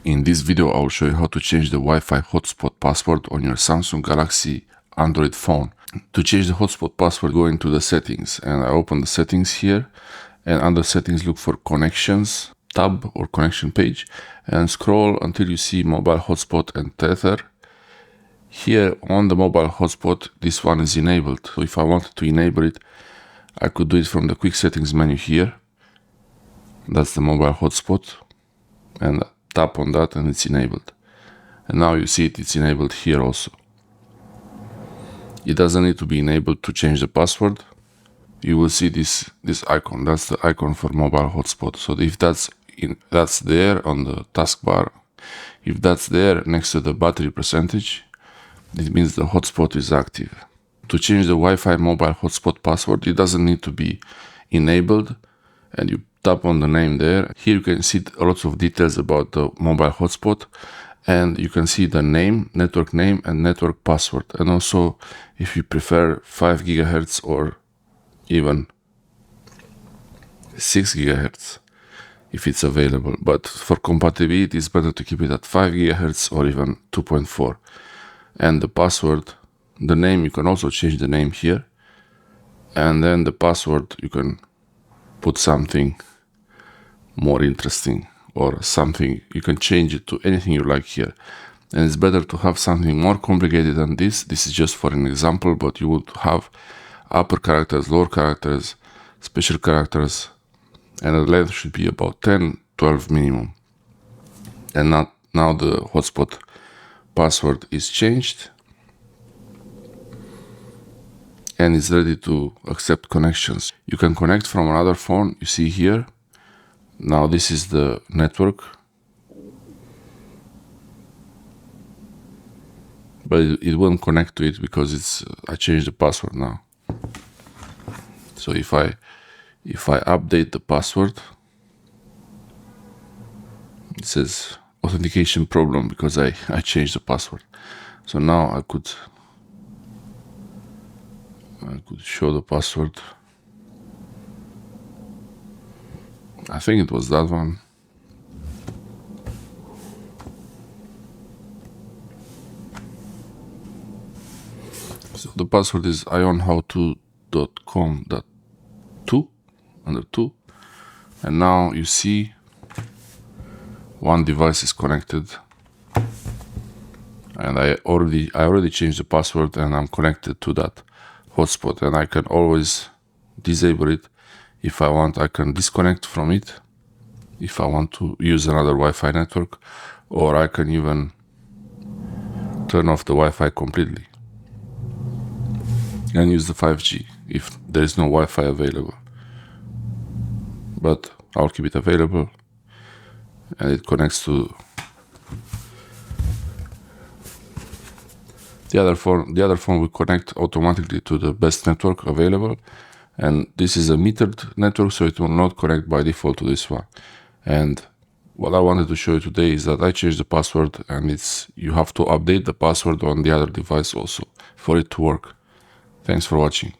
In this video, I will show you how to change the Wi-Fi hotspot password on your Samsung Galaxy Android phone. To change the hotspot password, go into the settings, and I open the settings here, and under settings look for connections tab or connection page, and scroll until you see mobile hotspot and tether. Here on the mobile hotspot, this one is enabled. So if I wanted to enable it, I could do it from the quick settings menu here. That's the mobile hotspot, and tap on that and it's enabled. And now you see it's enabled here also. It doesn't need to be enabled to change the password. You will see this icon. That's the icon for mobile hotspot. So if that's there on the taskbar, if that's there next to the battery percentage, it means the hotspot is active. To change the Wi-Fi mobile hotspot password, it doesn't need to be enabled, and you tap on the name there. Here you can see lots of details about the mobile hotspot, and you can see the name, network name, and network password. And also, if you prefer 5 GHz or even 6 GHz, if it's available. But for compatibility, it's better to keep it at 5 GHz or even 2.4. And the password, the name, you can also change the name here. And then the password, you can put something more interesting or something. You can change it to anything you like here. And it's better to have something more complicated than this. This is just for an example, but you would have upper characters, lower characters, special characters, and the length should be about 10, 12 minimum. And now the hotspot password is changed, and it's ready to accept connections. You can connect from another phone, you see here. Now this is the network, but it won't connect to it because I changed the password now. So if I update the password, it says authentication problem because I changed the password. So now I could show the password. I think it was that one. So the password is ionhow2.com.2 under 2, and now you see one device is connected, and I already changed the password, and I'm connected to that hotspot, and I can always disable it. If I want, I can disconnect from it if I want to use another Wi-Fi network, or I can even turn off the Wi-Fi completely and use the 5G if there is no Wi-Fi available. But I'll keep it available, and it connects to the other phone. The other phone will connect automatically to the best network available, and this is a metered network, so it will not connect by default to this one. And what I wanted to show you today is that I changed the password, and you have to update the password on the other device also for it to work. Thanks for watching.